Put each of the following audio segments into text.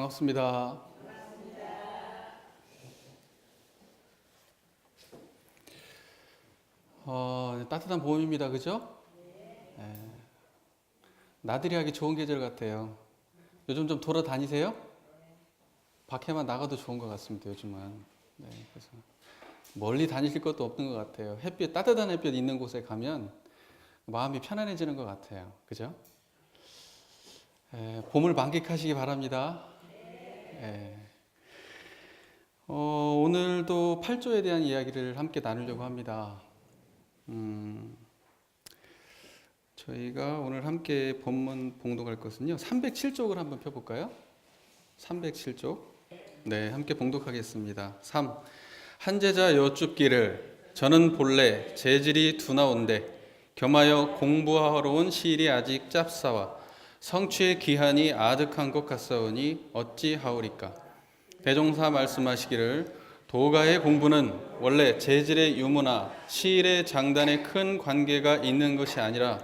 반갑습니다. 따뜻한 봄입니다. 그죠? 네. 나들이 하기 좋은 계절 같아요. 요즘 좀 돌아다니세요? 밖에만 나가도 좋은 것 같습니다. 요즘은. 네, 그래서 멀리 다니실 것도 없는 것 같아요. 햇빛, 따뜻한 햇빛 있는 곳에 가면 마음이 편안해지는 것 같아요. 그죠? 봄을 만끽하시기 바랍니다. 오늘도 8조에 대한 이야기를 함께 나누려고 합니다. 저희가 오늘 함께 본문 봉독할 것은요, 307쪽을 한번 펴볼까요? 307쪽. 네, 함께 봉독하겠습니다. 3. 한 제자 여쭙기를 저는 본래 재질이 둔하온데 겸하여 공부하러 온 시일이 아직 짭싸와 성취의 기한이 아득한 것 같사오니 어찌하오리까. 대종사 말씀하시기를 도가의 공부는 원래 재질의 유무나 시일의 장단에 큰 관계가 있는 것이 아니라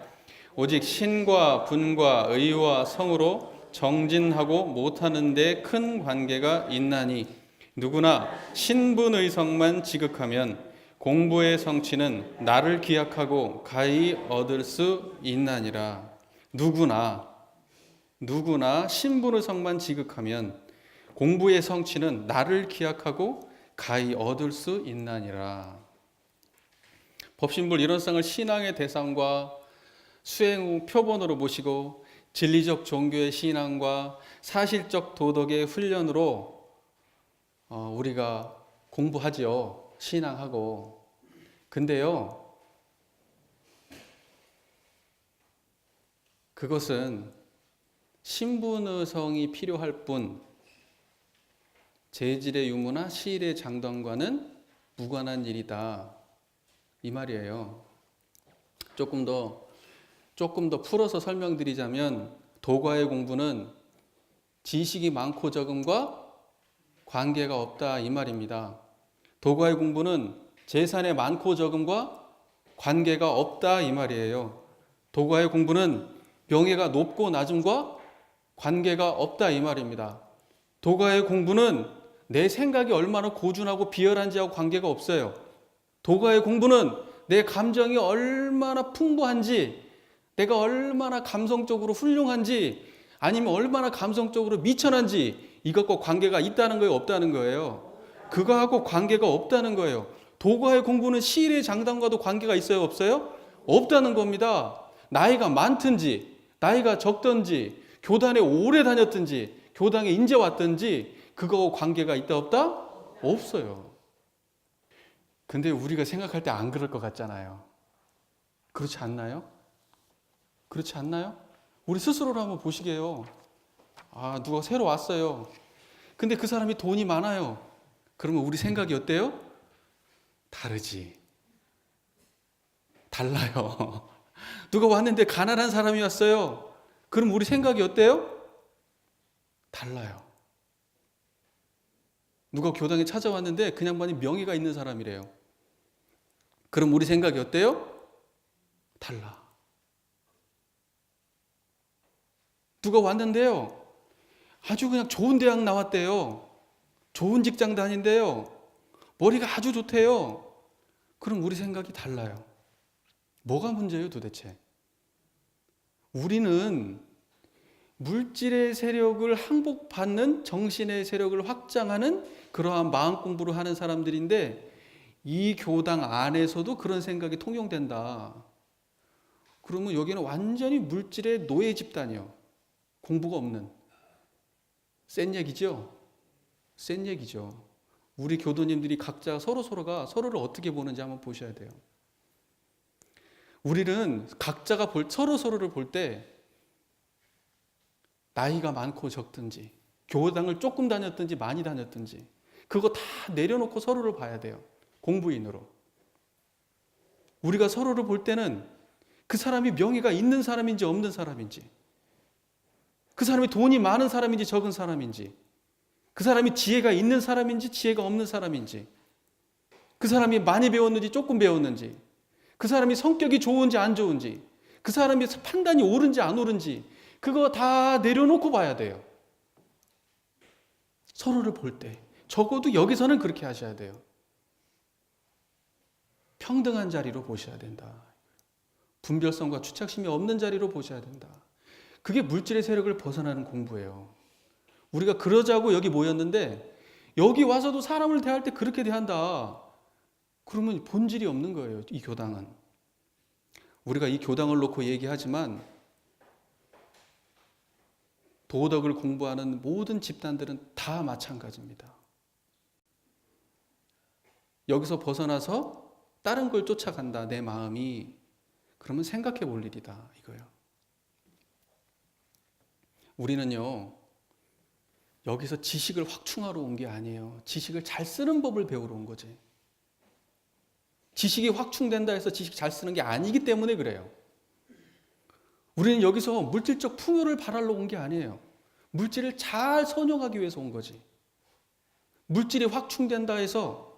오직 신과 분과 의와 성으로 정진하고 못하는 데 큰 관계가 있나니 누구나 신분의성만 지극하면 공부의 성취는 나를 기약하고 가히 얻을 수 있나니라. 누구나 신분의성만 지극하면 공부의 성취는 나를 기약하고 가히 얻을 수 있나니라. 법신불 일원상을 신앙의 대상과 수행 후 표본으로 모시고 진리적 종교의 신앙과 사실적 도덕의 훈련으로 우리가 공부하지요. 신앙하고. 근데요, 그것은 신분의성이 필요할 뿐 재질의 유무나 시일의 장단과는 무관한 일이다. 이 말이에요. 조금 더 풀어서 설명드리자면 도가의 공부는 지식이 많고 적음과 관계가 없다 이 말입니다. 도가의 공부는 재산의 많고 적음과 관계가 없다 이 말이에요. 도가의 공부는 명예가 높고 낮음과 관계가 없다 이 말입니다. 도가의 공부는 내 생각이 얼마나 고준하고 비열한지하고 관계가 없어요. 도가의 공부는 내 감정이 얼마나 풍부한지, 내가 얼마나 감성적으로 훌륭한지, 아니면 얼마나 감성적으로 미천한지 이것과 관계가 있다는 거예요, 없다는 거예요? 그거하고 관계가 없다는 거예요. 도가의 공부는 시일의 장단과도 관계가 있어요, 없어요? 없다는 겁니다. 나이가 많든지 나이가 적든지 교단에 오래 다녔든지 교당에 인제 왔든지 그거하고 관계가 있다 없다? 없어요. 근데 우리가 생각할 때 안 그럴 것 같잖아요. 그렇지 않나요? 그렇지 않나요? 우리 스스로를 한번 보시게요. 누가 새로 왔어요. 근데 그 사람이 돈이 많아요. 그러면 우리 생각이 어때요? 다르지. 달라요. 누가 왔는데 가난한 사람이 왔어요. 그럼 우리 생각이 어때요? 달라요. 누가 교당에 찾아왔는데 그 양반이 명예가 있는 사람이래요. 그럼 우리 생각이 어때요? 달라. 누가 왔는데요, 아주 그냥 좋은 대학 나왔대요. 좋은 직장 다닌대요. 머리가 아주 좋대요. 그럼 우리 생각이 달라요. 뭐가 문제예요 도대체? 우리는 물질의 세력을 항복받는 정신의 세력을 확장하는 그러한 마음 공부를 하는 사람들인데 이 교당 안에서도 그런 생각이 통용된다. 그러면 여기는 완전히 물질의 노예 집단이요. 공부가 없는. 센 얘기죠? 센 얘기죠. 우리 교도님들이 각자 서로가 서로를 어떻게 보는지 한번 보셔야 돼요. 우리는 각자가 서로를 볼 때 나이가 많고 적든지 교당을 조금 다녔든지 많이 다녔든지 그거 다 내려놓고 서로를 봐야 돼요. 공부인으로. 우리가 서로를 볼 때는 그 사람이 명예가 있는 사람인지 없는 사람인지, 그 사람이 돈이 많은 사람인지 적은 사람인지, 그 사람이 지혜가 있는 사람인지 지혜가 없는 사람인지, 그 사람이 많이 배웠는지 조금 배웠는지, 그 사람이 성격이 좋은지 안 좋은지, 그 사람이 판단이 옳은지 안 옳은지 그거 다 내려놓고 봐야 돼요. 서로를 볼 때 적어도 여기서는 그렇게 하셔야 돼요. 평등한 자리로 보셔야 된다. 분별성과 추착심이 없는 자리로 보셔야 된다. 그게 물질의 세력을 벗어나는 공부예요. 우리가 그러자고 여기 모였는데 여기 와서도 사람을 대할 때 그렇게 대한다. 그러면 본질이 없는 거예요. 이 교당은. 우리가 이 교당을 놓고 얘기하지만 도덕을 공부하는 모든 집단들은 다 마찬가지입니다. 여기서 벗어나서 다른 걸 쫓아간다. 내 마음이. 그러면 생각해 볼 일이다. 이거예요. 우리는요. 여기서 지식을 확충하러 온 게 아니에요. 지식을 잘 쓰는 법을 배우러 온 거지. 지식이 확충된다 해서 지식 잘 쓰는 게 아니기 때문에 그래요. 우리는 여기서 물질적 풍요를 바라러 온 게 아니에요. 물질을 잘 선용하기 위해서 온 거지. 물질이 확충된다 해서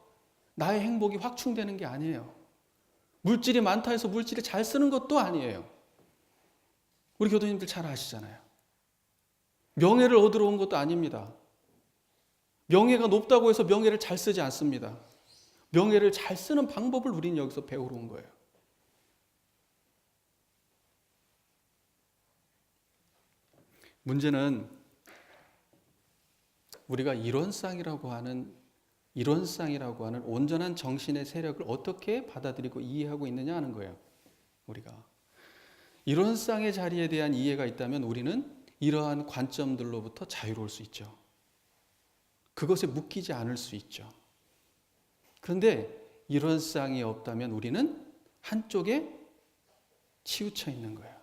나의 행복이 확충되는 게 아니에요. 물질이 많다 해서 물질을 잘 쓰는 것도 아니에요. 우리 교도님들 잘 아시잖아요. 명예를 얻으러 온 것도 아닙니다. 명예가 높다고 해서 명예를 잘 쓰지 않습니다. 명예를 잘 쓰는 방법을 우리는 여기서 배우러 온 거예요. 문제는 우리가 이론상이라고 하는 온전한 정신의 세력을 어떻게 받아들이고 이해하고 있느냐 하는 거예요. 우리가 이론상의 자리에 대한 이해가 있다면 우리는 이러한 관점들로부터 자유로울 수 있죠. 그것에 묶이지 않을 수 있죠. 그런데 이론상이 없다면 우리는 한쪽에 치우쳐 있는 거예요.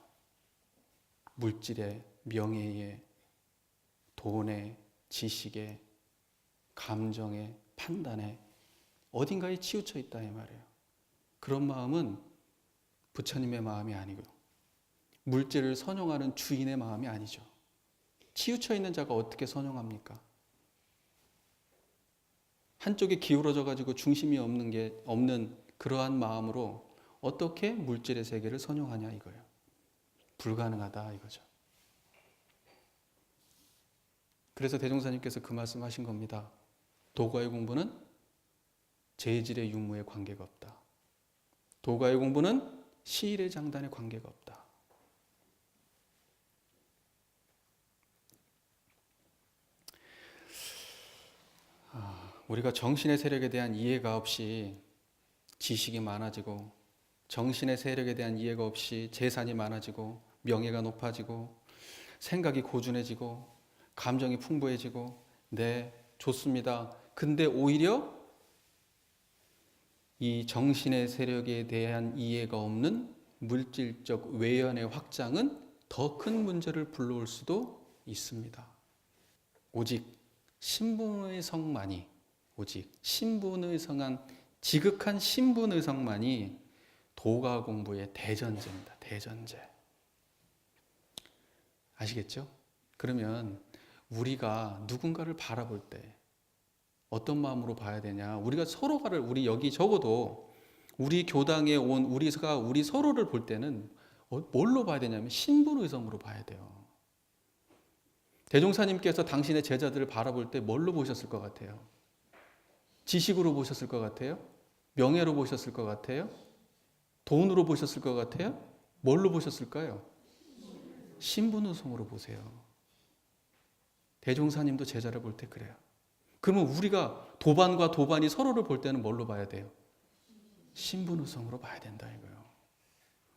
물질에, 명예에, 돈에, 지식에, 감정에, 판단에 어딘가에 치우쳐 있다 이 말이에요. 그런 마음은 부처님의 마음이 아니고요. 물질을 선용하는 주인의 마음이 아니죠. 치우쳐 있는 자가 어떻게 선용합니까? 한쪽에 기울어져 가지고 중심이 없는 그러한 마음으로 어떻게 물질의 세계를 선용하냐 이거예요. 불가능하다 이거죠. 그래서 대종사님께서 그 말씀하신 겁니다. 도가의 공부는 재질의 유무에 관계가 없다. 도가의 공부는 시일의 장단에 관계가 없다. 우리가 정신의 세력에 대한 이해가 없이 지식이 많아지고 정신의 세력에 대한 이해가 없이 재산이 많아지고 명예가 높아지고 생각이 고준해지고 감정이 풍부해지고 네, 좋습니다. 근데 오히려 이 정신의 세력에 대한 이해가 없는 물질적 외연의 확장은 더 큰 문제를 불러올 수도 있습니다. 오직 신분의성만이 지극한 신분의성만이 도가 공부의 대전제입니다. 대전제. 아시겠죠? 그러면 우리가 누군가를 바라볼 때 어떤 마음으로 봐야 되냐? 우리 여기 적어도 우리 교당에 온 우리 서로를 볼 때는 뭘로 봐야 되냐면 신분의성으로 봐야 돼요. 대종사님께서 당신의 제자들을 바라볼 때 뭘로 보셨을 것 같아요? 지식으로 보셨을 것 같아요? 명예로 보셨을 것 같아요? 돈으로 보셨을 것 같아요? 뭘로 보셨을까요? 신분의성으로 보세요. 대종사님도 제자를 볼 때 그래요. 그러면 우리가 도반과 도반이 서로를 볼 때는 뭘로 봐야 돼요? 신분의성으로 봐야 된다 이거예요.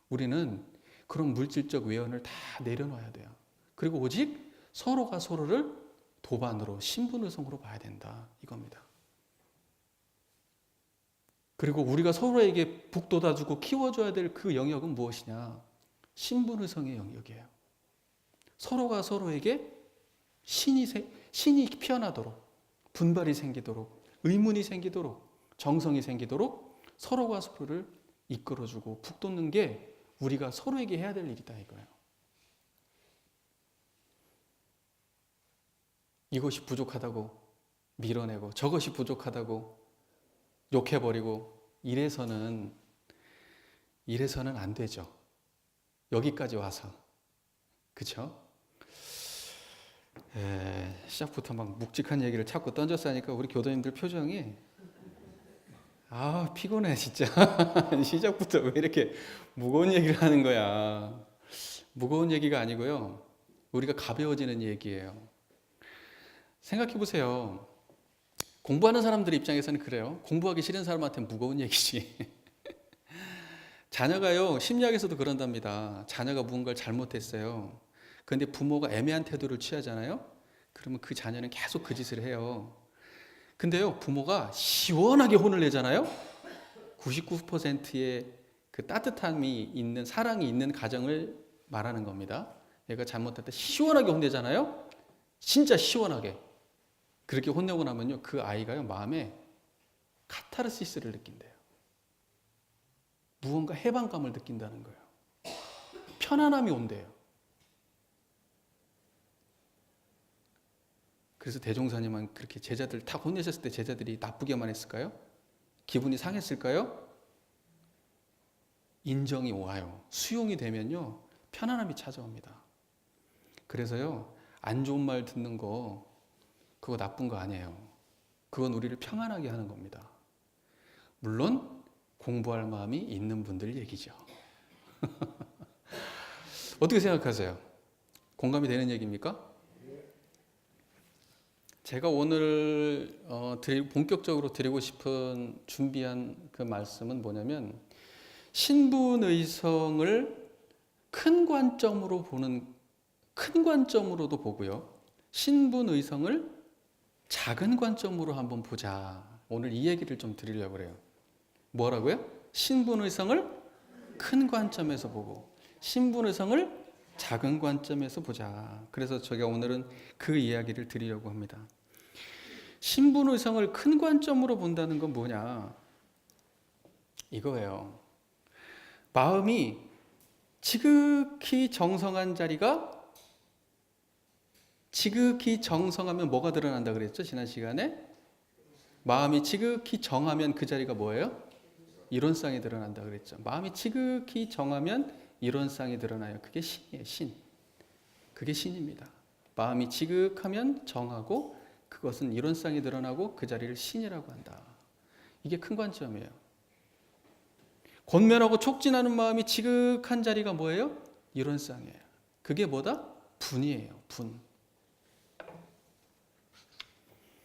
우리는 그런 물질적 외연을 다 내려놔야 돼요. 그리고 오직 서로가 서로를 도반으로 신분의성으로 봐야 된다 이겁니다. 그리고 우리가 서로에게 북돋아주고 키워줘야 될 그 영역은 무엇이냐? 신분의성의 영역이에요. 서로가 서로에게 신이 피어나도록, 분발이 생기도록, 의문이 생기도록, 정성이 생기도록 서로가 서로를 이끌어주고 북돋는 게 우리가 서로에게 해야 될 일이다 이거예요. 이것이 부족하다고 밀어내고 저것이 부족하다고 욕해버리고 이래서는 안 되죠. 여기까지 와서. 그렇죠? 시작부터 막 묵직한 얘기를 자꾸 던졌으니까 우리 교도님들 표정이 피곤해 진짜. 시작부터 왜 이렇게 무거운 얘기를 하는 거야. 무거운 얘기가 아니고요. 우리가 가벼워지는 얘기예요. 생각해 보세요. 공부하는 사람들 입장에서는 그래요. 공부하기 싫은 사람한테 무거운 얘기지. 자녀가요, 심리학에서도 그런답니다. 자녀가 무언가를 잘못했어요. 그런데 부모가 애매한 태도를 취하잖아요. 그러면 그 자녀는 계속 그 짓을 해요. 근데요, 부모가 시원하게 혼을 내잖아요. 99%의 그 따뜻함이 있는, 사랑이 있는 가정을 말하는 겁니다. 얘가 잘못했다 시원하게 혼내잖아요. 진짜 시원하게. 그렇게 혼내고 나면요, 그 아이가요, 마음에 카타르시스를 느낀대요. 무언가 해방감을 느낀다는 거예요. 편안함이 온대요. 그래서 대종사님은 그렇게 제자들 다 혼내셨을 때 제자들이 나쁘게만 했을까요? 기분이 상했을까요? 인정이 와요. 수용이 되면요, 편안함이 찾아옵니다. 그래서요, 안 좋은 말 듣는 거 그거 나쁜 거 아니에요. 그건 우리를 평안하게 하는 겁니다. 물론 공부할 마음이 있는 분들 얘기죠. 어떻게 생각하세요? 공감이 되는 얘기입니까? 제가 오늘 본격적으로 드리고 싶은 준비한 그 말씀은 뭐냐면, 신분의성을 큰 관점으로도 보고요, 신분의성을 작은 관점으로 한번 보자. 오늘 이 얘기를 좀 드리려고 그래요. 뭐라고요? 신분의성을 큰 관점에서 보고 신분의성을 작은 관점에서 보자. 그래서 제가 오늘은 그 이야기를 드리려고 합니다. 신분의성을 큰 관점으로 본다는 건 뭐냐? 이거예요. 마음이 지극히 정성한 자리가, 지극히 정성하면 뭐가 드러난다 그랬죠? 지난 시간에 마음이 지극히 정하면 그 자리가 뭐예요? 이론상이 드러난다 그랬죠. 마음이 지극히 정하면 이론상이 드러나요. 그게 신이에요. 신. 그게 신입니다. 마음이 지극하면 정하고 그것은 이론상이 드러나고 그 자리를 신이라고 한다. 이게 큰 관점이에요. 권면하고 촉진하는 마음이 지극한 자리가 뭐예요? 이론상이에요. 그게 뭐다? 분이에요. 분.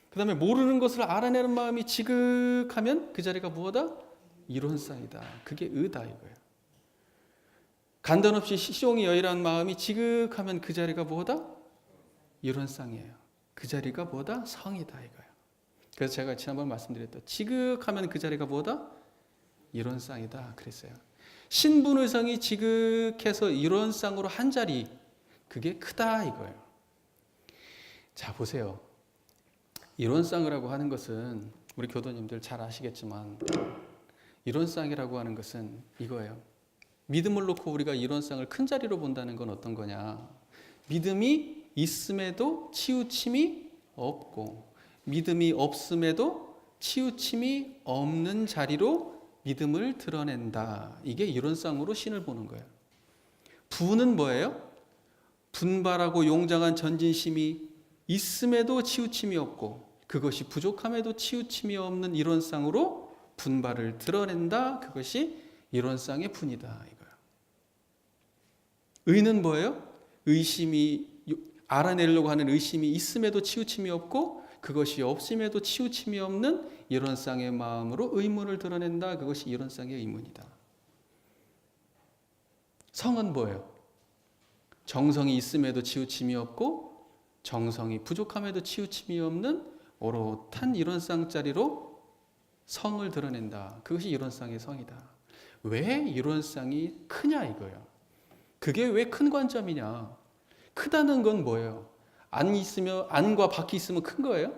그 다음에 모르는 것을 알아내는 마음이 지극하면 그 자리가 무엇이다? 이론상이다. 그게 의다 이거예요. 간단 없이 시종이 여일한 마음이 지극하면 그 자리가 무엇이다? 이론상이에요. 그 자리가 뭐다? 성이다 이거예요. 그래서 제가 지난번 말씀드렸던 지극하면 그 자리가 뭐다? 이론상이다 그랬어요. 신분의성이 지극해서 이론상으로 한 자리, 그게 크다 이거예요. 자 보세요. 이론상이라고 하는 것은 우리 교도님들 잘 아시겠지만, 이론상이라고 하는 것은 이거예요. 믿음을 놓고 우리가 이론상을 큰 자리로 본다는 건 어떤 거냐? 믿음이 있음에도 치우침이 없고, 믿음이 없음에도 치우침이 없는 자리로 믿음을 드러낸다. 이게 이론상으로 신을 보는 거예요. 부는 뭐예요? 분발하고 용장한 전진심이 있음에도 치우침이 없고 그것이 부족함에도 치우침이 없는 이론상으로 분발을 드러낸다. 그것이 이론상의 분이다 이거예요. 의는 뭐예요? 의심이, 알아내려고 하는 의심이 있음에도 치우침이 없고 그것이 없음에도 치우침이 없는 이론상의 마음으로 의문을 드러낸다. 그것이 이론상의 의문이다. 성은 뭐예요? 정성이 있음에도 치우침이 없고 정성이 부족함에도 치우침이 없는 오롯한 이론상짜리로 성을 드러낸다. 그것이 이론상의 성이다. 왜 이론상이 크냐 이거예요. 그게 왜 큰 관점이냐? 크다는 건 뭐예요? 안과 밖이 있으면 큰 거예요?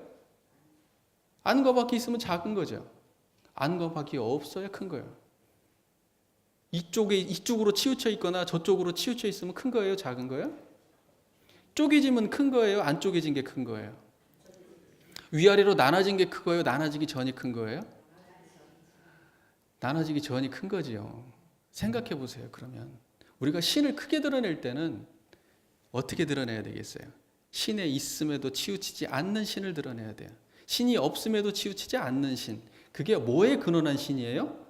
안과 밖이 있으면 작은 거죠. 안과 밖이 없어야 큰 거예요. 이쪽으로 치우쳐 있거나 저쪽으로 치우쳐 있으면 큰 거예요? 작은 거예요? 쪼개지면 큰 거예요? 안 쪼개진 게 큰 거예요? 위아래로 나눠진 게 큰 거예요? 나눠지기 전이 큰 거예요? 나눠지기 전이 큰 거지요. 생각해 보세요. 그러면 우리가 신을 크게 드러낼 때는 어떻게 드러내야 되겠어요? 신에 있음에도 치우치지 않는 신을 드러내야 돼요. 신이 없음에도 치우치지 않는 신. 그게 뭐에 근원한 신이에요?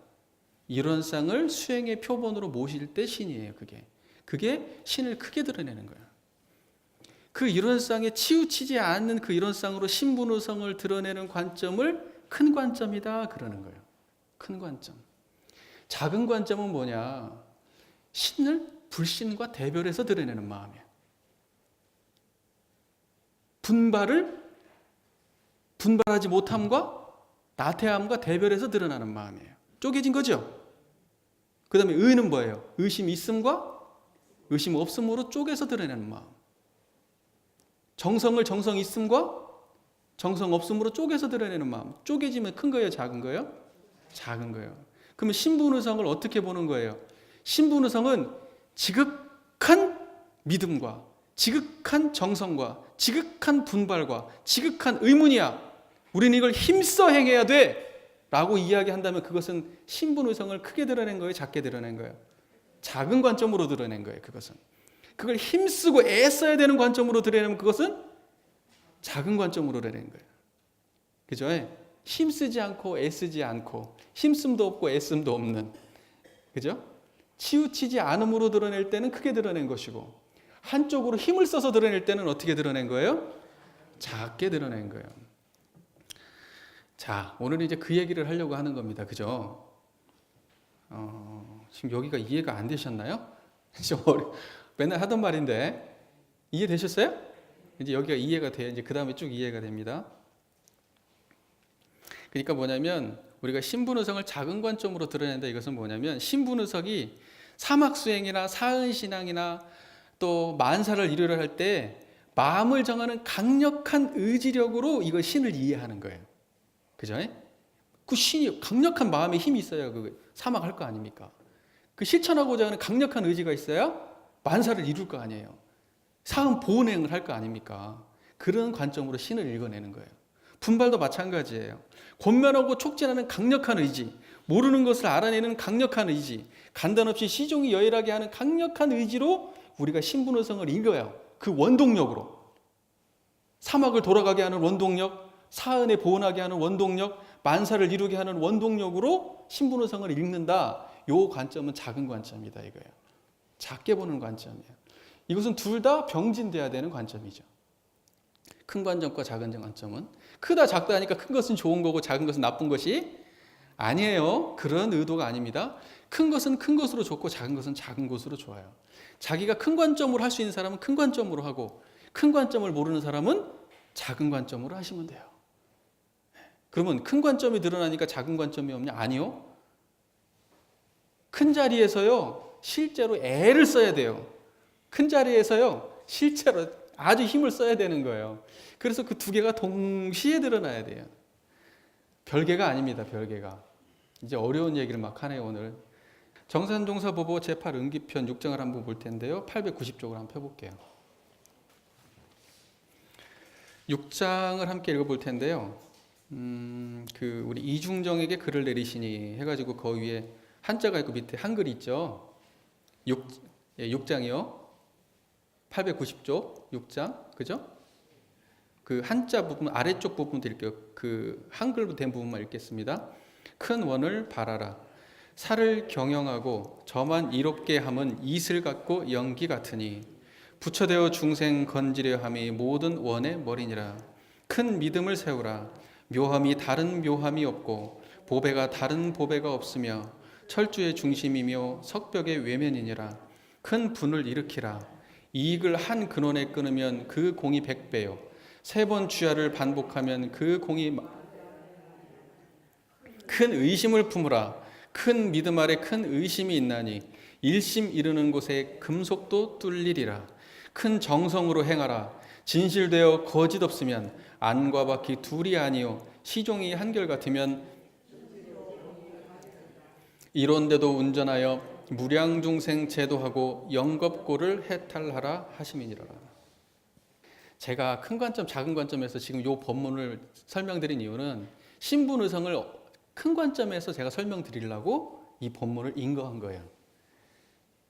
일원상을 수행의 표본으로 모실 때 신이에요. 그게 신을 크게 드러내는 거예요. 그 일원상에 치우치지 않는 그 일원상으로 신분의성을 드러내는 관점을 큰 관점이다 그러는 거예요. 큰 관점. 작은 관점은 뭐냐? 신을 불신과 대별해서 드러내는 마음이에요. 분발하지 못함과 나태함과 대별해서 드러나는 마음이에요. 쪼개진 거죠. 그 다음에 의는 뭐예요? 의심 있음과 의심 없음으로 쪼개서 드러내는 마음. 정성을 정성 있음과 정성 없음으로 쪼개서 드러내는 마음. 쪼개지면 큰 거예요? 작은 거예요? 작은 거예요. 그러면 신분의성을 어떻게 보는 거예요? 신분의성은 지극한 믿음과 지극한 정성과 지극한 분발과 지극한 의문이야. 우리는 이걸 힘써 행해야 돼 라고 이야기한다면 그것은 신분의성을 크게 드러낸 거예요? 작게 드러낸 거예요? 작은 관점으로 드러낸 거예요. 그걸 힘쓰고 애써야 되는 관점으로 드러내면 그것은 작은 관점으로 드러낸 거예요. 그죠? 힘쓰지 않고 애쓰지 않고 힘씀도 없고 애씀도 없는, 그죠? 치우치지 않음으로 드러낼 때는 크게 드러낸 것이고, 한쪽으로 힘을 써서 드러낼 때는 어떻게 드러낸 거예요? 작게 드러낸 거예요. 자, 오늘은 이제 그 얘기를 하려고 하는 겁니다. 그죠? 지금 여기가 이해가 안 되셨나요? 맨날 하던 말인데 이해되셨어요? 이제 여기가 이해가 돼야 이제 그 다음에 쭉 이해가 됩니다. 그러니까 뭐냐면 우리가 신분의성을 작은 관점으로 드러낸다. 이것은 뭐냐면 신분의성이 사막수행이나 사은신앙이나 또 만사를 이루려 할 때 마음을 정하는 강력한 의지력으로 이거 신을 이해하는 거예요. 그죠? 그 신이 강력한 마음의 힘이 있어야 그 사막할 거 아닙니까? 그 실천하고자 하는 강력한 의지가 있어야 만사를 이룰 거 아니에요. 사은 보은행을 할 거 아닙니까? 그런 관점으로 신을 읽어내는 거예요. 분발도 마찬가지예요. 권면하고 촉진하는 강력한 의지, 모르는 것을 알아내는 강력한 의지, 간단 없이 시종이 여일하게 하는 강력한 의지로 우리가 신분의성을 읽어요. 그 원동력으로. 사막을 돌아가게 하는 원동력, 사은에 보은하게 하는 원동력, 만사를 이루게 하는 원동력으로 신분의성을 읽는다. 요 관점은 작은 관점이다 이거예요. 작게 보는 관점이에요. 이것은 둘 다 병진돼야 되는 관점이죠. 큰 관점과 작은 관점은 크다 작다 하니까 큰 것은 좋은 거고 작은 것은 나쁜 것이 아니에요. 그런 의도가 아닙니다. 큰 것은 큰 것으로 좋고 작은 것은 작은 것으로 좋아요. 자기가 큰 관점으로 할 수 있는 사람은 큰 관점으로 하고 큰 관점을 모르는 사람은 작은 관점으로 하시면 돼요. 그러면 큰 관점이 드러나니까 작은 관점이 없냐? 아니요. 큰 자리에서요 실제로 애를 써야 돼요. 큰 자리에서요 실제로 아주 힘을 써야 되는 거예요. 그래서 그 두 개가 동시에 드러나야 돼요. 별개가 아닙니다. 별개가. 이제 어려운 얘기를 막 하네요 오늘. 정산종사보보 제8은기편 6장을 한번 볼 텐데요. 890쪽을 한번 펴볼게요. 6장을 함께 읽어볼 텐데요. 우리 이중정에게 글을 내리시니 해가지고 그 위에 한자가 있고 밑에 한글이 있죠. 6장이요. 890쪽 6장, 그죠? 그 한자 부분 아래쪽 부분 드릴게요. 그 한글로 된 부분만 읽겠습니다. 큰 원을 바라라. 살을 경영하고 저만 이롭게 함은 이슬 같고 연기 같으니 부처되어 중생 건지려 함이 모든 원의 머리니라. 큰 믿음을 세우라. 묘함이 다른 묘함이 없고 보배가 다른 보배가 없으며 철주의 중심이며 석벽의 외면이니라. 큰 분을 일으키라. 이익을 한 근원에 끊으면 그 공이 100배요. 3번 주야를 반복하면 그 공이 큰 의심을 품으라. 큰 믿음 아래 큰 의심이 있나니 일심 이르는 곳에 금속도 뚫리리라. 큰 정성으로 행하라. 진실되어 거짓 없으면 안과 바퀴 둘이 아니요 시종이 한결같으면 이런데도 운전하여 무량중생 제도하고 영겁고를 해탈하라 하심이니라. 제가 큰 관점 작은 관점에서 지금 이 본문을 설명드린 이유는 신분의성을 큰 관점에서 제가 설명드리려고 이 본문을 인거한 거예요.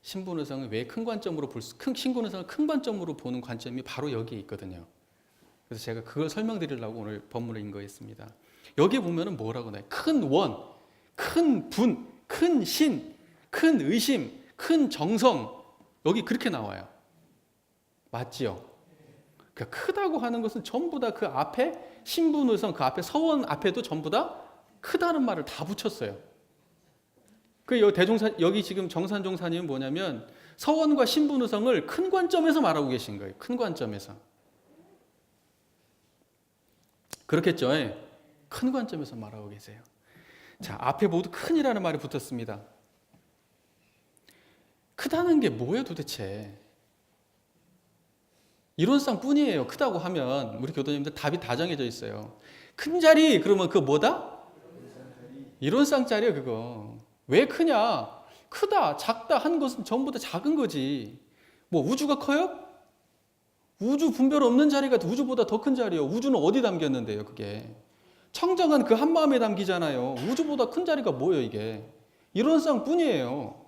신분의성을 왜 큰 관점으로 신분의성을 큰 관점으로 보는 관점이 바로 여기에 있거든요. 그래서 제가 그걸 설명드리려고 오늘 본문을 인거했습니다. 여기 보면은 뭐라고 나요? 큰 원, 큰 분, 큰 신, 큰 의심, 큰 정성, 여기 그렇게 나와요. 맞지요? 그러니까 크다고 하는 것은 전부 다 그 앞에 신분의성, 그 앞에 서원 앞에도 전부 다 크다는 말을 다 붙였어요. 여기 지금 정산종사님은 뭐냐면 서원과 신분의성을 큰 관점에서 말하고 계신 거예요. 큰 관점에서. 그렇겠죠? 예. 큰 관점에서 말하고 계세요. 자, 앞에 모두 큰이라는 말이 붙었습니다. 크다는 게 뭐예요 도대체? 이론상 뿐이에요. 크다고 하면 우리 교도님들 답이 다 정해져 있어요. 큰 자리 그러면 그거 뭐다? 이론상짜리요 그거. 왜 크냐? 크다, 작다 한 것은 전부 다 작은 거지. 뭐 우주가 커요? 우주 분별 없는 자리가 우주보다 더 큰 자리요. 우주는 어디 담겼는데요 그게? 청정한 그 한마음에 담기잖아요. 우주보다 큰 자리가 뭐예요 이게? 이론상 뿐이에요.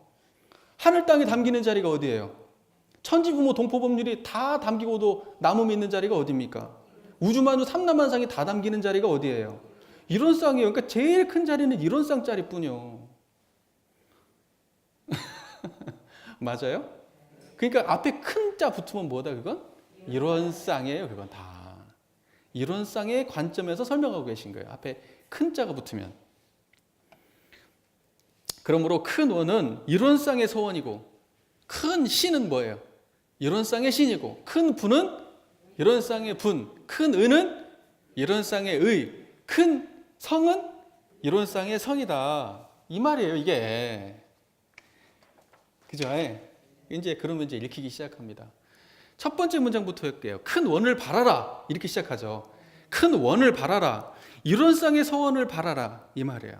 하늘 땅에 담기는 자리가 어디예요? 천지부모 동포법률이 다 담기고도 남음이 있는 자리가 어디입니까? 우주만주 삼라만상이 다 담기는 자리가 어디예요? 이론상이에요. 그러니까 제일 큰 자리는 이론상 자리뿐이요. 맞아요? 그러니까 앞에 큰 자 붙으면 뭐다 그건? 이론상이에요. 그건 다. 이론상의 관점에서 설명하고 계신 거예요. 앞에 큰 자가 붙으면. 그러므로 큰 원은 이론상의 서원이고 큰 신은 뭐예요? 이론상의 신이고 큰 분은 이론상의 분, 큰 의는 이론상의 의, 큰 성은 이론상의 성이다. 이 말이에요 이게. 그죠? 이제 그러면 이제 읽히기 시작합니다. 첫 번째 문장부터 할게요. 큰 원을 바라라 이렇게 시작하죠. 큰 원을 바라라. 이론상의 서원을 바라라 이 말이에요.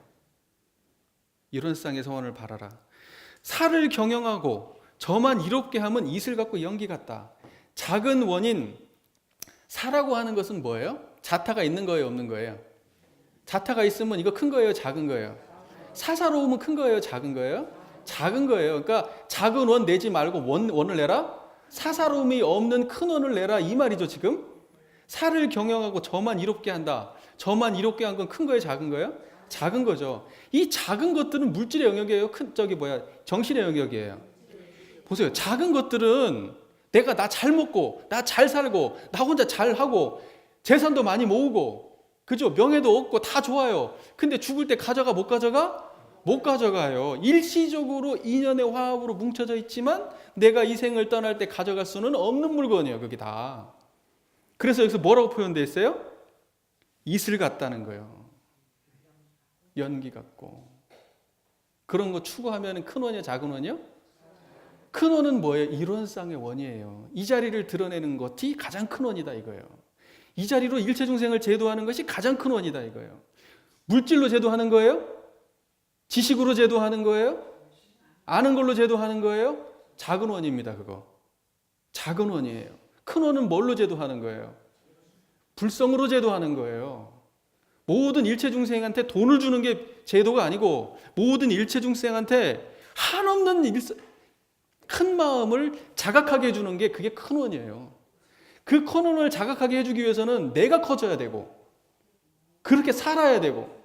이론상의 서원을 바라라. 사를 경영하고 저만 이롭게 하면 이슬 같고 연기 같다. 작은 원인 사라고 하는 것은 뭐예요? 자타가 있는 거예요, 없는 거예요? 자타가 있으면 이거 큰 거예요, 작은 거예요? 사사로우면 큰 거예요, 작은 거예요? 작은 거예요. 그러니까 작은 원 내지 말고 원을 내라. 사사로움이 없는 큰 원을 내라 이 말이죠 지금. 사를 경영하고 저만 이롭게 한다. 저만 이롭게 한 건 큰 거예요, 작은 거예요? 작은 거죠. 이 작은 것들은 물질의 영역이에요, 정신의 영역이에요. 보세요. 작은 것들은 내가 나 잘 먹고 나 잘 살고 나 혼자 잘 하고 재산도 많이 모으고 그죠? 명예도 얻고 다 좋아요. 근데 죽을 때 가져가 못 가져가? 못 가져가요. 일시적으로 인연의 화합으로 뭉쳐져 있지만 내가 이 생을 떠날 때 가져갈 수는 없는 물건이에요. 그게 다. 그래서 여기서 뭐라고 표현되어 있어요? 이슬 같다는 거예요. 연기 같고. 그런 거 추구하면 큰 원이요, 작은 원이요? 큰 원은 뭐예요? 이론상의 원이에요. 이 자리를 드러내는 것이 가장 큰 원이다 이거예요. 이 자리로 일체 중생을 제도하는 것이 가장 큰 원이다 이거예요. 물질로 제도하는 거예요? 지식으로 제도하는 거예요? 아는 걸로 제도하는 거예요? 작은 원입니다 그거. 작은 원이에요. 큰 원은 뭘로 제도하는 거예요? 불성으로 제도하는 거예요. 모든 일체 중생한테 돈을 주는 게 제도가 아니고 모든 일체 중생한테 한없는 큰 마음을 자각하게 해주는 게 그게 큰 원이에요. 그 큰 원을 자각하게 해주기 위해서는 내가 커져야 되고 그렇게 살아야 되고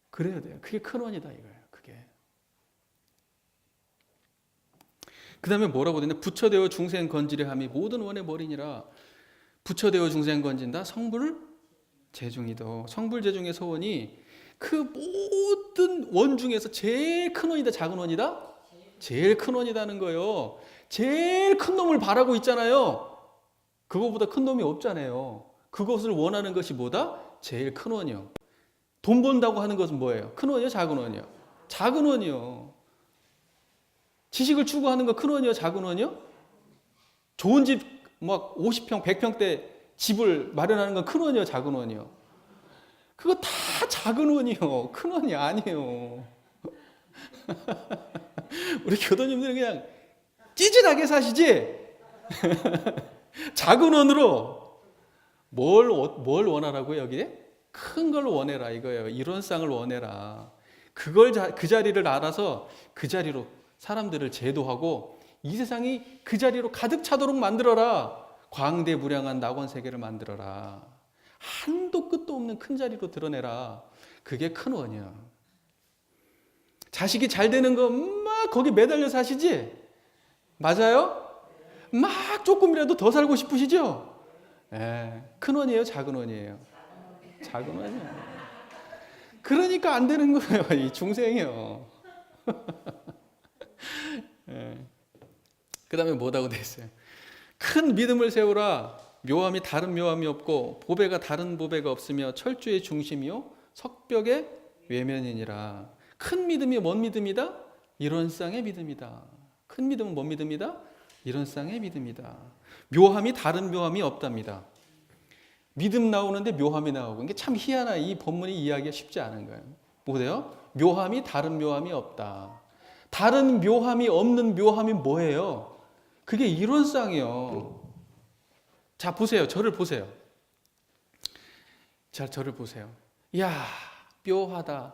그래야 돼요. 그게 큰 원이다 이거예요. 그게. 그 다음에 뭐라고 되냐? 부처되어 중생 건지려 함이 모든 원의 머리니라. 부처되어 중생 건진다. 성불 재중이도. 성불 재중의 서원이 그 모든 원 중에서 제일 큰 원이다, 작은 원이다? 제일 큰 원이다는 거예요. 제일 큰 놈을 바라고 있잖아요. 그거보다 큰 놈이 없잖아요. 그것을 원하는 것이 뭐다? 제일 큰 원이요. 돈 번다고 하는 것은 뭐예요? 큰 원이요, 작은 원이요? 작은 원이요. 지식을 추구하는 거 큰 원이요, 작은 원이요? 좋은 집 막 50평, 100평대 집을 마련하는 건 큰 원이요, 작은 원이요? 그거 다 작은 원이요. 큰 원이 아니에요. 우리 교도님들은 그냥 찌질하게 사시지? 작은 원으로 뭘 원하라고요, 여기에? 큰 걸 원해라 이거예요. 이론상을 원해라. 그 자리를 알아서 그 자리로 사람들을 제도하고 이 세상이 그 자리로 가득 차도록 만들어라. 광대무량한 낙원 세계를 만들어라. 한도 끝도 없는 큰 자리로 드러내라. 그게 큰 원이야. 자식이 잘 되는 거 막 거기 매달려 사시지? 맞아요? 막 조금이라도 더 살고 싶으시죠? 예, 큰 원이에요? 작은 원이에요? 작은 원이에요. 그러니까 안 되는 거예요. 이 중생이요. 예. 그 다음에 뭐라고 돼 있어요? 큰 믿음을 세우라. 묘함이 다른 묘함이 없고 보배가 다른 보배가 없으며 철주의 중심이요 석벽의 외면이니라. 큰 믿음이 뭔 믿음이다? 이론상의 믿음이다. 큰 믿음은 뭔 믿음이다? 이론상의 믿음이다. 묘함이 다른 묘함이 없답니다. 믿음 나오는데 묘함이 나오고 이게 참 희한한 이 본문이 이해하기가 쉽지 않은 거예요. 뭐래요? 묘함이 다른 묘함이 없다. 다른 묘함이 없는 묘함이 뭐예요? 그게 이론상이요. 자, 보세요. 저를 보세요. 자, 저를 보세요. 야, 묘하다.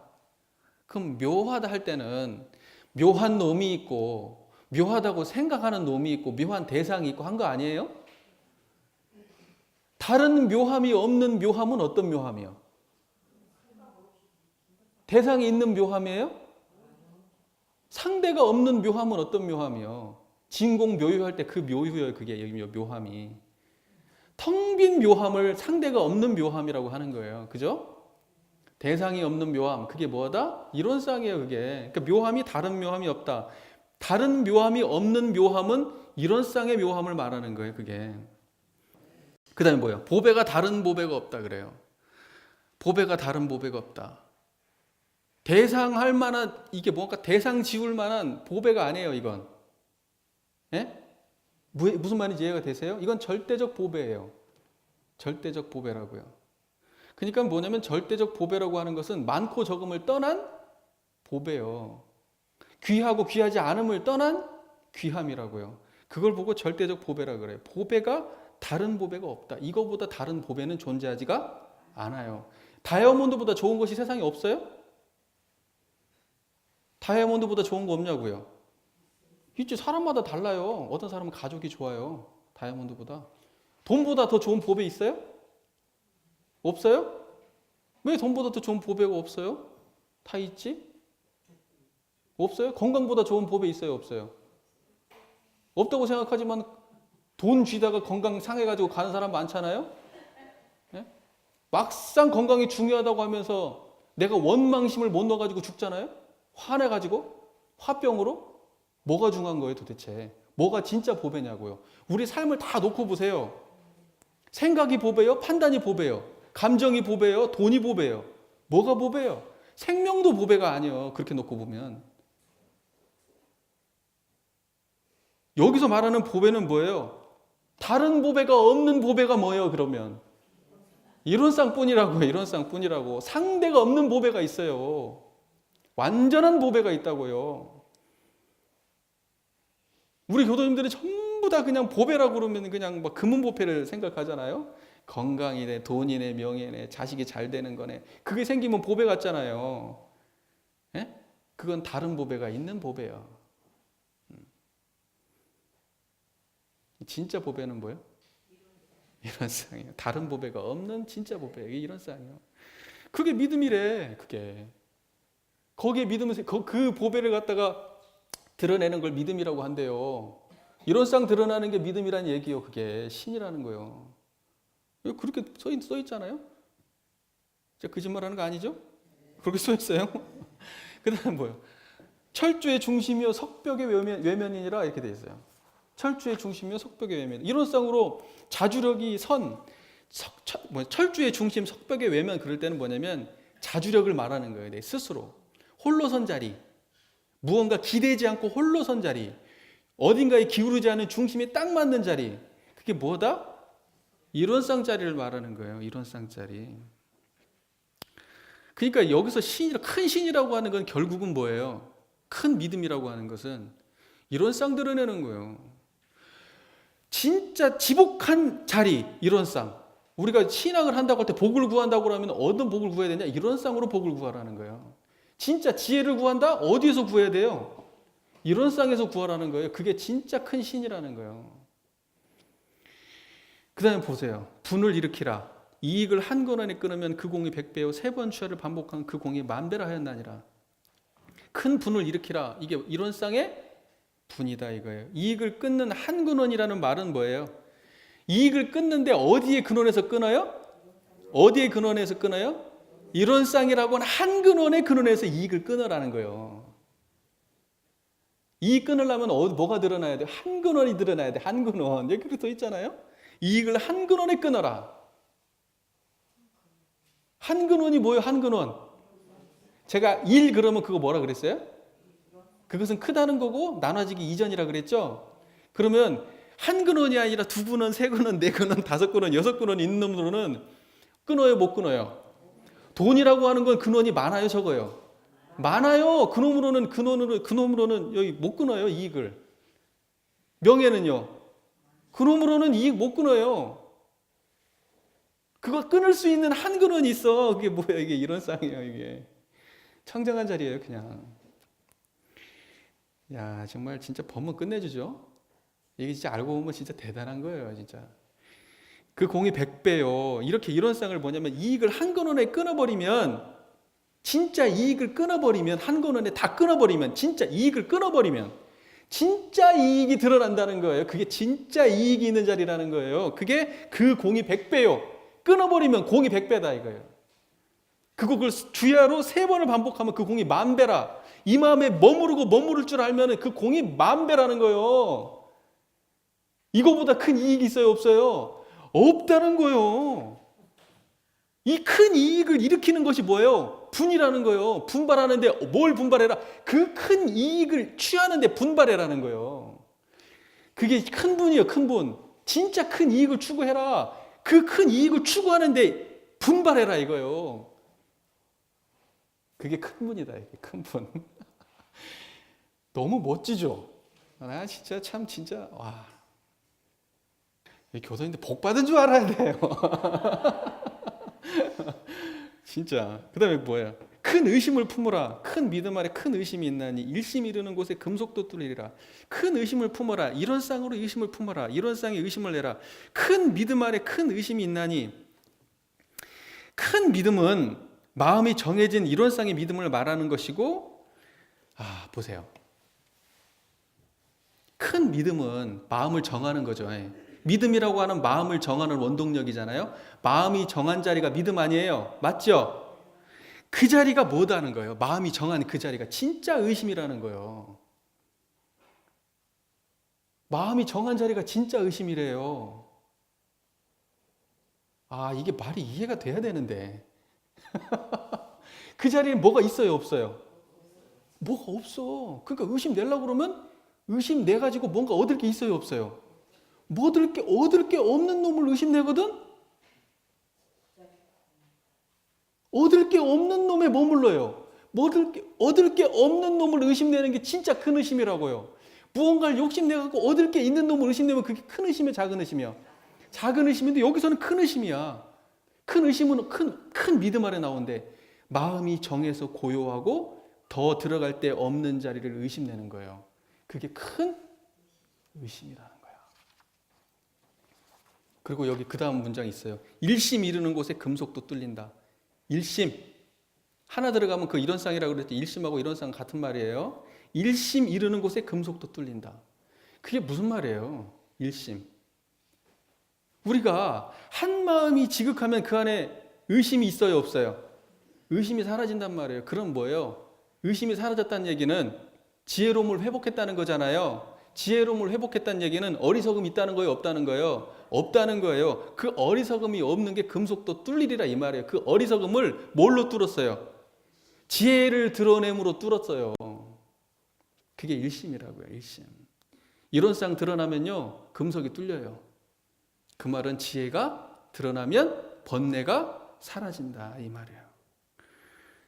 그럼 묘하다 할 때는 묘한 놈이 있고 묘하다고 생각하는 놈이 있고 묘한 대상이 있고 한 거 아니에요? 다른 묘함이 없는 묘함은 어떤 묘함이요? 대상이 있는 묘함이에요? 상대가 없는 묘함은 어떤 묘함이요? 진공 묘유할 때 그 묘유예요. 그게 묘함이. 텅 빈 묘함을 상대가 없는 묘함이라고 하는 거예요. 그죠? 대상이 없는 묘함. 그게 뭐다? 이론상이에요. 그게. 그러니까 묘함이 다른 묘함이 없다. 다른 묘함이 없는 묘함은 이론상의 묘함을 말하는 거예요. 그게. 그 다음에 뭐예요? 보배가 다른 보배가 없다 그래요. 보배가 다른 보배가 없다. 대상할 만한, 이게 뭔가 대상 지울 만한 보배가 아니에요. 이건. 예? 무슨 말인지 이해가 되세요? 이건 절대적 보배예요. 절대적 보배라고요. 그러니까 뭐냐면 절대적 보배라고 하는 것은 많고 적음을 떠난 보배요. 귀하고 귀하지 않음을 떠난 귀함이라고요. 그걸 보고 절대적 보배라고 그래요. 보배가 다른 보배가 없다. 이거보다 다른 보배는 존재하지가 않아요. 다이아몬드보다 좋은 것이 세상에 없어요? 다이아몬드보다 좋은 거 없냐고요? 있지. 사람마다 달라요. 어떤 사람은 가죽이 좋아요. 다이아몬드보다. 돈보다 더 좋은 보배 있어요? 없어요? 왜 돈보다 더 좋은 보배가 없어요? 다 있지? 없어요? 건강보다 좋은 보배 있어요? 없어요? 없다고 생각하지만 돈 쥐다가 건강 상해가지고 가는 사람 많잖아요? 네? 막상 건강이 중요하다고 하면서 내가 원망심을 못 넣어가지고 죽잖아요? 화내가지고? 화병으로? 뭐가 중요한 거예요 도대체? 뭐가 진짜 보배냐고요? 우리 삶을 다 놓고 보세요. 생각이 보배요? 판단이 보배요? 감정이 보배요? 돈이 보배요? 뭐가 보배요? 생명도 보배가 아니에요. 그렇게 놓고 보면. 여기서 말하는 보배는 뭐예요? 다른 보배가 없는 보배가 뭐예요 그러면? 이론상뿐이라고요. 이론상뿐이라고. 상대가 없는 보배가 있어요. 완전한 보배가 있다고요. 우리 교도님들이 전부 다 그냥 보배라고 그러면 그냥 막 금은보배를 생각하잖아요. 건강이네, 돈이네, 명예네, 자식이 잘 되는 거네. 그게 생기면 보배 같잖아요. 예? 그건 다른 보배가 있는 보배예요. 진짜 보배는 뭐예요? 이론상이에요. 다른 보배가 없는 진짜 보배예요. 이게 이론상이에요. 그게 믿음이래. 그게. 거기에 믿음을 그 보배를 갖다가 드러내는 걸 믿음이라고 한대요. 이론상 드러나는 게 믿음이라는 얘기예요. 그게 신이라는 거예요. 그렇게 써 있잖아요. 제가 거짓말하는 거 아니죠? 그렇게 써 있어요. 그다음 뭐예요? 철주의 중심이요 석벽의 외면이니라 이렇게 돼 있어요. 철주의 중심이요 석벽의 외면. 이론상으로 자주력이 철주의 중심 석벽의 외면 그럴 때는 뭐냐면 자주력을 말하는 거예요. 내 스스로 홀로 선 자리. 무언가 기대지 않고 홀로 선 자리, 어딘가에 기울이지 않은 중심이 딱 맞는 자리, 그게 뭐다? 이론상 자리를 말하는 거예요. 이론상 자리. 그러니까 여기서 큰 신이라고 하는 건 결국은 뭐예요? 큰 믿음이라고 하는 것은 이론상 드러내는 거예요. 진짜 지복한 자리, 이론상. 우리가 신앙을 한다고 할 때 복을 구한다고 하면 어떤 복을 구해야 되냐? 이론상으로 복을 구하라는 거예요. 진짜 지혜를 구한다? 어디에서 구해야 돼요? 이런 쌍에서 구하라는 거예요. 그게 진짜 큰 신이라는 거예요. 그 다음에 보세요. 분을 일으키라. 이익을 한 근원에 끊으면 그 공이 100배요. 3번 취하를 반복한 그 공이 10,000배라 하였나니라. 큰 분을 일으키라. 이게 이런 쌍의 분이다 이거예요. 이익을 끊는 한 근원이라는 말은 뭐예요? 이익을 끊는데 어디에 근원에서 끊어요? 어디에 근원에서 끊어요? 이런 쌍이라고는 한 근원의 근원에서 이익을 끊으라는 거예요. 이익 끊으려면 뭐가 드러나야 돼? 한 근원이 드러나야 돼. 한 근원. 여기 그렇게 써 있잖아요. 이익을 한 근원에 끊어라. 한 근원이 뭐예요? 한 근원. 제가 1 그러면 그거 뭐라 그랬어요? 그것은 크다는 거고 나눠지기 이전이라 그랬죠? 그러면 한 근원이 아니라 2근원, 3근원, 4근원, 5근원, 6근원 있는 놈으로는 끊어요? 못 끊어요? 돈이라고 하는 건 근원이 많아요? 적어요? 많아요. 그놈으로는 여기 못 끊어요, 이익을. 명예는요? 그놈으로는 이익 못 끊어요. 그거 끊을 수 있는 한 근원이 있어. 그게 뭐야? 이게 이런 쌍이에요, 이게. 청정한 자리예요, 그냥. 야, 정말 진짜 법문 끝내주죠? 이게 진짜 알고 보면 진짜 대단한 거예요, 진짜. 그 공이 100배요. 이런 쌍을 뭐냐면 이익을 한 근원에 끊어버리면, 진짜 이익을 끊어버리면, 한 근원에 다 끊어버리면, 진짜 이익을 끊어버리면, 진짜 이익이 드러난다는 거예요. 그게 진짜 이익이 있는 자리라는 거예요. 그게 그 공이 100배요. 끊어버리면 공이 100배다 이거예요. 그걸 주야로 3번을 반복하면 그 공이 10,000배라. 이 마음에 머무를 줄 알면 그 공이 10,000배라는 거예요. 이거보다 큰 이익이 있어요? 없어요? 없다는 거예요. 이 큰 이익을 일으키는 것이 뭐예요? 분이라는 거예요. 분발하는데 뭘 분발해라? 그 큰 이익을 취하는데 분발해라는 거예요. 그게 큰 분이에요. 큰 분. 진짜 큰 이익을 추구해라. 그 큰 이익을 추구하는데 분발해라 이거예요. 그게 큰 분이다. 이게 큰 분. 너무 멋지죠? 나 진짜 참 진짜 와. 교사인데 복 받은 줄 알아야 돼요. 진짜. 그 다음에 뭐예요? 큰 의심을 품어라. 큰 믿음 아래 큰 의심이 있나니 일심이 이르는 곳에 금속도 뚫리리라. 큰 의심을 품어라. 이런 쌍으로 의심을 품어라. 이런 쌍에 의심을 내라. 큰 믿음 아래 큰 의심이 있나니. 큰 믿음은 마음이 정해진 이런 쌍의 믿음을 말하는 것이고, 보세요. 큰 믿음은 마음을 정하는 거죠. 믿음이라고 하는 마음을 정하는 원동력이잖아요. 마음이 정한 자리가 믿음 아니에요. 맞죠? 그 자리가 뭐다는 거예요. 마음이 정한 그 자리가 진짜 의심이라는 거예요. 마음이 정한 자리가 진짜 의심이래요. 이게 말이 이해가 돼야 되는데. 그 자리에 뭐가 있어요? 없어요? 뭐가 없어. 그러니까 의심 내려고 그러면 의심 내가지고 뭔가 얻을 게 있어요? 없어요? 얻을 게 없는 놈을 의심내거든? 얻을 게 없는 놈에 머물러요. 얻을 게 없는 놈을 의심내는 게 진짜 큰 의심이라고요. 무언가를 욕심내갖고 얻을 게 있는 놈을 의심내면 그게 큰 의심이야, 작은 의심이야? 작은 의심인데 여기서는 큰 의심이야. 큰 의심은 큰 믿음 아래 나오는데 마음이 정해서 고요하고 더 들어갈 데 없는 자리를 의심내는 거예요. 그게 큰 의심이라는 거야. 그리고 여기 그 다음 문장이 있어요. 일심 이르는 곳에 금속도 뚫린다. 일심. 하나 들어가면 그 이런 쌍이라고 그랬죠. 일심하고 이런 쌍 같은 말이에요. 일심 이르는 곳에 금속도 뚫린다. 그게 무슨 말이에요? 일심. 우리가 한 마음이 지극하면 그 안에 의심이 있어요? 없어요? 의심이 사라진단 말이에요. 그럼 뭐예요? 의심이 사라졌다는 얘기는 지혜로움을 회복했다는 거잖아요. 지혜로움을 회복했다는 얘기는 어리석음이 있다는 거예요? 없다는 거예요? 없다는 거예요. 그 어리석음이 없는 게 금속도 뚫리리라 이 말이에요. 그 어리석음을 뭘로 뚫었어요? 지혜를 드러냄으로 뚫었어요. 그게 일심이라고요. 일심. 이런 쌍 드러나면요 금속이 뚫려요. 그 말은 지혜가 드러나면 번뇌가 사라진다 이 말이에요.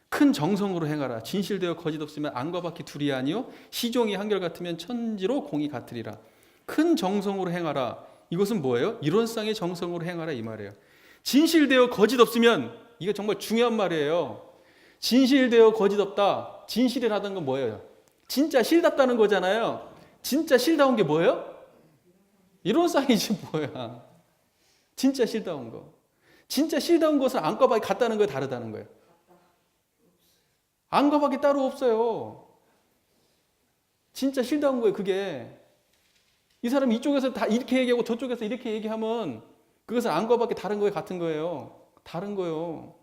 큰 정성으로 행하라. 진실되어 거짓 없으면 안과 바퀴 둘이 아니요 시종이 한결같으면 천지로 공이 같으리라. 큰 정성으로 행하라. 이것은 뭐예요? 이론상의 정성으로 행하라 이 말이에요. 진실되어 거짓 없으면, 이게 정말 중요한 말이에요. 진실되어 거짓 없다. 진실이라던 건 뭐예요? 진짜 실답다는 거잖아요. 진짜 실다운 게 뭐예요? 이론상이지 뭐야. 진짜 실다운 거. 진짜 실다운 것은 안과밖에 같다는 거예요, 다르다는 거예요? 안과밖에 따로 없어요. 진짜 실다운 거예요, 그게. 이 사람 이쪽에서 다 이렇게 얘기하고 저쪽에서 이렇게 얘기하면 그것은 안과밖에 다른 거예요, 같은 거예요? 다른 거예요.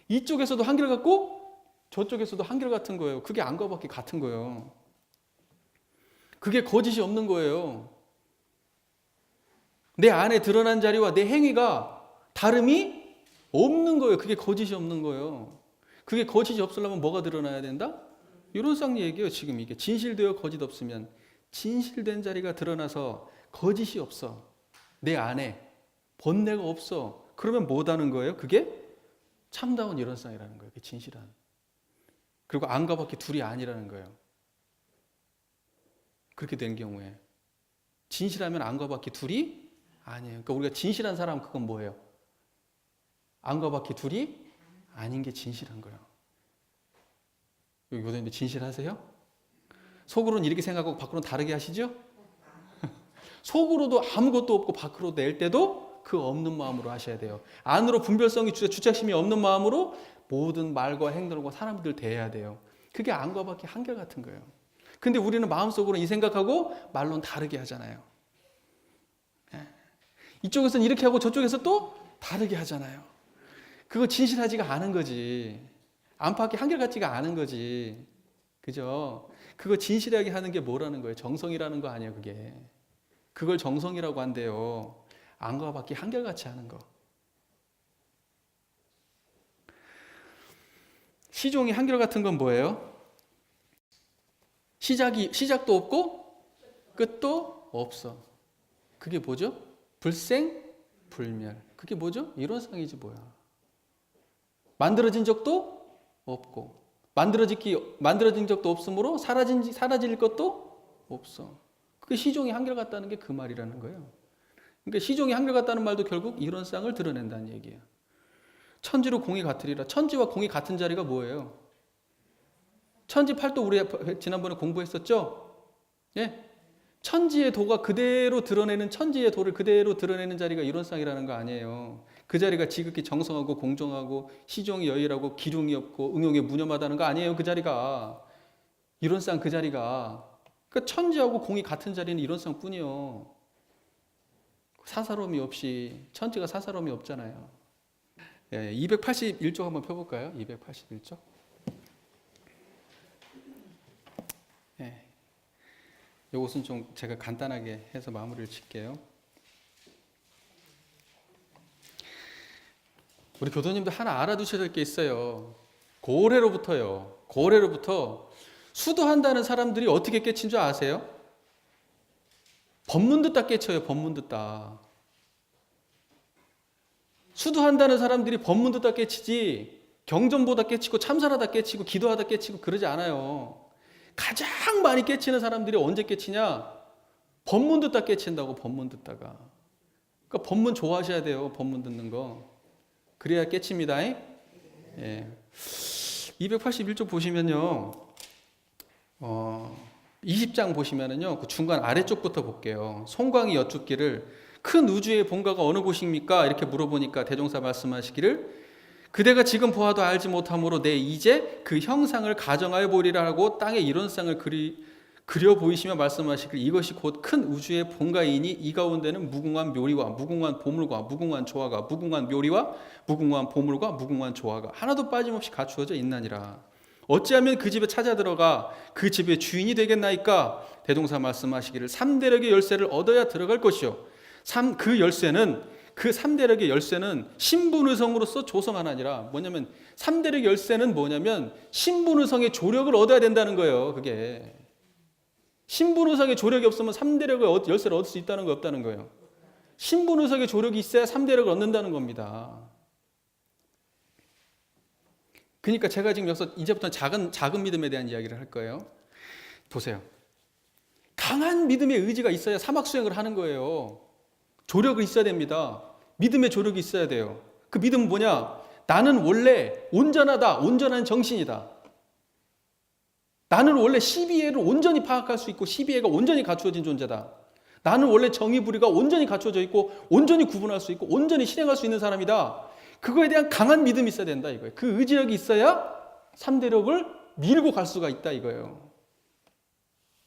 이쪽에서도 한결같고 저쪽에서도 한결같은 거예요. 그게 안과밖에 같은 거예요. 그게 거짓이 없는 거예요. 내 안에 드러난 자리와 내 행위가 다름이 없는 거예요. 그게 거짓이 없는 거예요. 그게 거짓이 없으려면 뭐가 드러나야 된다? 이론상 얘기예요. 지금 이게 진실되어 거짓 없으면 진실된 자리가 드러나서 거짓이 없어. 내 안에 번뇌가 없어. 그러면 뭐다는 거예요? 그게 참다운 이론상이라는 거예요. 그게 진실한. 그리고 안과 밖에 둘이 아니라는 거예요. 그렇게 된 경우에 진실하면 안과 밖에 둘이 아니에요. 그러니까 우리가 진실한 사람 그건 뭐예요? 안과 밖에 둘이 아닌 게 진실한 거예요. 여기 교수님들 진실하세요? 속으로는 이렇게 생각하고 밖으로는 다르게 하시죠? 속으로도 아무것도 없고 밖으로 낼 때도 그 없는 마음으로 하셔야 돼요. 안으로 분별성이 주착심이 없는 마음으로 모든 말과 행동과 사람들 대해야 돼요. 그게 안과 밖에 한결같은 거예요. 근데 우리는 마음속으로 이 생각하고 말로는 다르게 하잖아요. 이쪽에서는 이렇게 하고 저쪽에서 또 다르게 하잖아요. 그거 진실하지가 않은 거지. 안팎이 한결같지가 않은 거지. 그죠? 그거 진실하게 하는 게 뭐라는 거예요? 정성이라는 거 아니에요, 그게. 그걸 정성이라고 한대요. 안과 밖이 한결같이 하는 거. 시종이 한결같은 건 뭐예요? 시작도 없고 끝도 없어. 그게 뭐죠? 불생불멸. 그게 뭐죠? 이론상이지 뭐야. 만들어진 적도 없고 만들어진 적도 없으므로 사라질 것도 없어. 그게 시종이 한결같다는 게 그 말이라는 거예요. 그러니까 시종이 한결같다는 말도 결국 이론상을 드러낸다는 얘기예요. 천지로 공이 같으리라. 천지와 공이 같은 자리가 뭐예요? 천지 팔도 우리 지난번에 공부했었죠? 예? 천지의 도가 그대로 드러내는 천지의 도를 그대로 드러내는 자리가 이론상이라는 거 아니에요. 그 자리가 지극히 정성하고 공정하고 시종이 여일하고 기륭이 없고 응용에 무념하다는 거 아니에요. 그 자리가 이론상 그 자리가 그러니까 천지하고 공이 같은 자리는 이론상 뿐이요. 사사로움이 없이 천지가 사사로움이 없잖아요. 예, 281쪽 한번 펴볼까요? 281쪽. 예. 이것은 좀 제가 간단하게 해서 마무리를 칠게요. 우리 교도님들 하나 알아두셔야 될 게 있어요. 고래로부터 수도한다는 사람들이 어떻게 깨친 줄 아세요? 법문 듣다 깨쳐요. 법문 듣다. 수도한다는 사람들이 법문 듣다 깨치지 경전보다 깨치고 참선하다 깨치고 기도하다 깨치고 그러지 않아요. 가장 많이 깨치는 사람들이 언제 깨치냐? 법문 듣다 깨친다고. 법문 듣다가. 그러니까 법문 좋아하셔야 돼요. 법문 듣는 거. 그래야 깨칩니다. 예. 281쪽 보시면요. 20장 보시면은요. 그 중간 아래쪽부터 볼게요. 송광이 여쭙기를 큰 우주의 본가가 어느 곳입니까? 이렇게 물어보니까 대종사 말씀하시기를 그대가 지금 보아도 알지 못함으로 내 이제 그 형상을 가정하여 보리라 하고 땅의 이론상을 그려 보이시며 말씀하시길 이것이 곧 큰 우주의 본가이니 이 가운데는 무궁한 묘리와 무궁한 보물과 무궁한 조화가 무궁한 묘리와 무궁한 보물과 무궁한 조화가 하나도 빠짐없이 갖추어져 있나니라. 어찌하면 그 집에 찾아 들어가 그 집의 주인이 되겠나이까? 대종사 말씀하시기를 3대력의 열쇠를 얻어야 들어갈 것이요. 그 3대력의 열쇠는 신분의성으로서 조성하나니라. 뭐냐면 3대력의 열쇠는 뭐냐면 신분의성의 조력을 얻어야 된다는 거예요. 그게 신분의성의 조력이 없으면 3대력의 열쇠를 얻을 수 있다는 거 없다는 거예요. 신분의성의 조력이 있어야 3대력을 얻는다는 겁니다. 그러니까 제가 지금 여기서 이제부터는 작은 믿음에 대한 이야기를 할 거예요. 보세요. 강한 믿음의 의지가 있어야 사막 수행을 하는 거예요. 조력이 있어야 됩니다. 믿음의 조력이 있어야 돼요. 그 믿음은 뭐냐? 나는 원래 온전하다, 온전한 정신이다. 나는 원래 12회를 온전히 파악할 수 있고 12회가 온전히 갖추어진 존재다. 나는 원래 정의불의가 온전히 갖춰져 있고 온전히 구분할 수 있고 온전히 실행할 수 있는 사람이다. 그거에 대한 강한 믿음이 있어야 된다 이거예요. 그 의지력이 있어야 3대력을 밀고 갈 수가 있다 이거예요.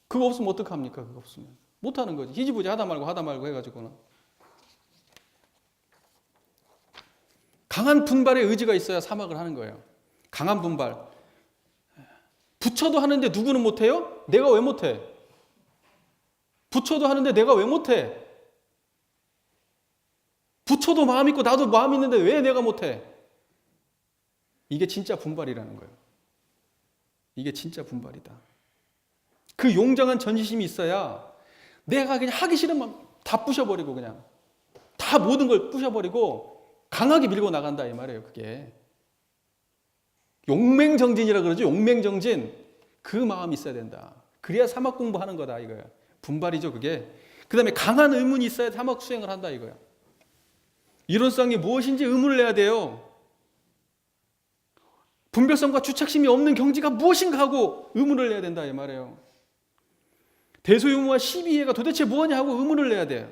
그거 없으면 어떡합니까? 그거 없으면 못하는 거지. 희지부지 하다 말고 해가지고는. 강한 분발의 의지가 있어야 사막을 하는 거예요. 강한 분발. 부처도 하는데 누구는 못해요? 내가 왜 못해? 부처도 하는데 내가 왜 못해? 부처도 마음 있고 나도 마음 있는데 왜 내가 못해? 이게 진짜 분발이라는 거예요. 이게 진짜 분발이다. 그 용장한 전지심이 있어야 내가 그냥 하기 싫으면 다 부셔버리고 그냥 다 모든 걸 부셔버리고 강하게 밀고 나간다 이 말이에요. 그게 용맹정진이라 그러죠. 용맹정진. 그 마음이 있어야 된다. 그래야 사막 공부하는 거다 이거야. 분발이죠 그게. 그 다음에 강한 의문이 있어야 사막 수행을 한다 이거야. 이론성이 무엇인지 의문을 내야 돼요. 분별성과 주착심이 없는 경지가 무엇인가 하고 의문을 내야 된다 이 말이에요. 대소유무와 12회가 도대체 뭐냐 하고 의문을 내야 돼요.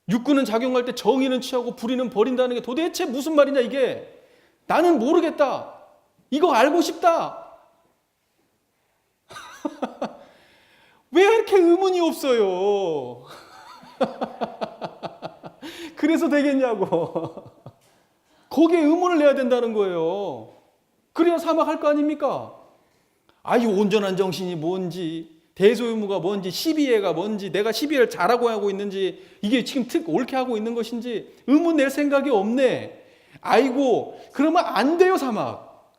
육군은 작용할 때 정의는 취하고 불의는 버린다는 게 도대체 무슨 말이냐 이게. 나는 모르겠다. 이거 알고 싶다. 왜 이렇게 의문이 없어요? 그래서 되겠냐고. 거기에 의문을 내야 된다는 거예요. 그래야 사막할 거 아닙니까? 이 온전한 정신이 뭔지, 대소유무가 뭔지, 12회가 뭔지, 내가 12회를 잘하고 하고 있는지, 이게 지금 옳게 하고 있는 것인지 의문 낼 생각이 없네. 아이고, 그러면 안 돼요, 사막.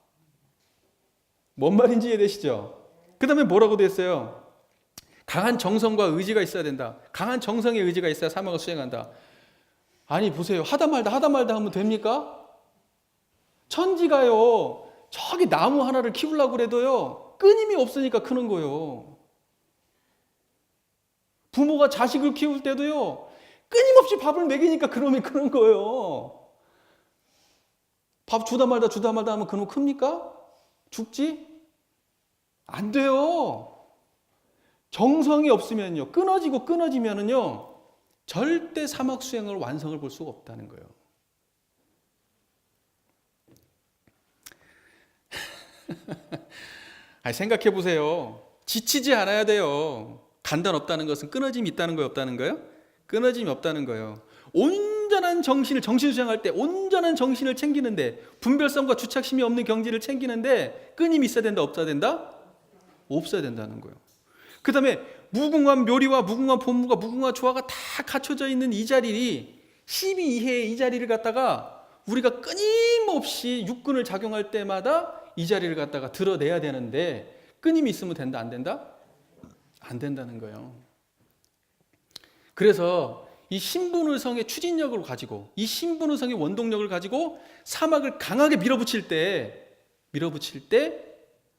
뭔 말인지 이해되시죠? 그 다음에 뭐라고 됐어요? 강한 정성과 의지가 있어야 된다. 강한 정성의 의지가 있어야 사막을 수행한다. 아니 보세요. 하다 말다 하면 됩니까? 천지가요. 저기 나무 하나를 키우려고 그래도요. 끊임이 없으니까 크는 거예요. 부모가 자식을 키울 때도요. 끊임없이 밥을 먹이니까 그놈이 크는 거예요. 밥 주다 말다 하면 그놈 큽니까? 죽지? 안 돼요. 정성이 없으면요. 끊어지면은요. 절대 사막 수행을 완성을 볼 수가 없다는 거예요. 생각해 보세요. 지치지 않아야 돼요. 간단 없다는 것은 끊어짐이 있다는 거예요, 없다는 거예요? 끊어짐이 없다는 거예요. 온전한 정신을 정신 수행할 때 온전한 정신을 챙기는데 분별성과 주착심이 없는 경지를 챙기는데 끊임이 있어야 된다, 없어야 된다? 없어야 된다는 거예요. 그 다음에 무궁한 묘리와 무궁한 본무가 무궁한 조화가 다 갖춰져 있는 이 자리를 12회의 이 자리를 갖다가 우리가 끊임없이 육군을 작용할 때마다 이 자리를 갖다가 드러내야 되는데 끊임이 있으면 된다 안 된다? 안 된다는 거예요. 그래서 이 신분의성의 추진력을 가지고 이 신분의성의 원동력을 가지고 사막을 강하게 밀어붙일 때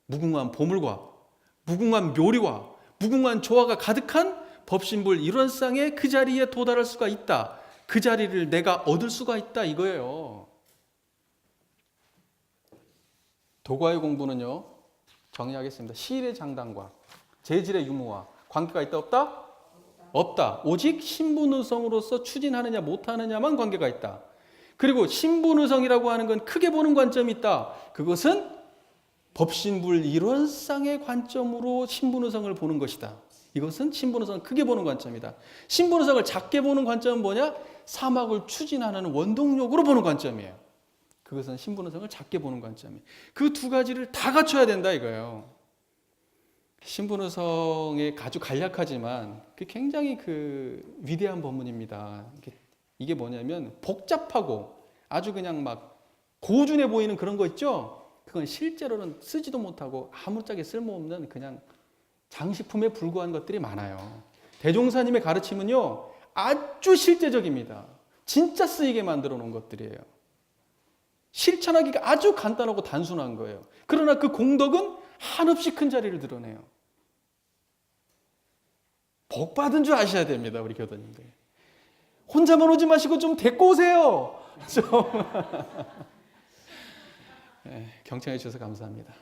무궁한 보물과 무궁한 묘리와 무궁한 조화가 가득한 법신불 일원상의 그 자리에 도달할 수가 있다. 그 자리를 내가 얻을 수가 있다 이거예요. 도과의 공부는요. 정리하겠습니다. 시일의 장단과 재질의 유무와 관계가 있다 없다? 없다. 오직 신분의성으로서 추진하느냐 못하느냐만 관계가 있다. 그리고 신분의성이라고 하는 건 크게 보는 관점이 있다. 그것은 법신불 일원상의 관점으로 신분의성을 보는 것이다. 이것은 신분의성을 크게 보는 관점이다. 신분의성을 작게 보는 관점은 뭐냐? 사막을 추진하는 원동력으로 보는 관점이에요. 그것은 신분의성을 작게 보는 관점이에요. 그 두 가지를 다 갖춰야 된다 이거예요. 신분의성이 아주 간략하지만 굉장히 위대한 법문입니다. 이게 뭐냐면 복잡하고 아주 그냥 막 고준해 보이는 그런 거 있죠? 그건 실제로는 쓰지도 못하고 아무짝에 쓸모없는 그냥 장식품에 불과한 것들이 많아요. 대종사님의 가르침은요, 아주 실제적입니다. 진짜 쓰이게 만들어 놓은 것들이에요. 실천하기가 아주 간단하고 단순한 거예요. 그러나 그 공덕은 한없이 큰 자리를 드러내요. 복 받은 줄 아셔야 됩니다, 우리 교도님들. 혼자만 오지 마시고 좀 데리고 오세요. 좀. 경청해 주셔서 감사합니다.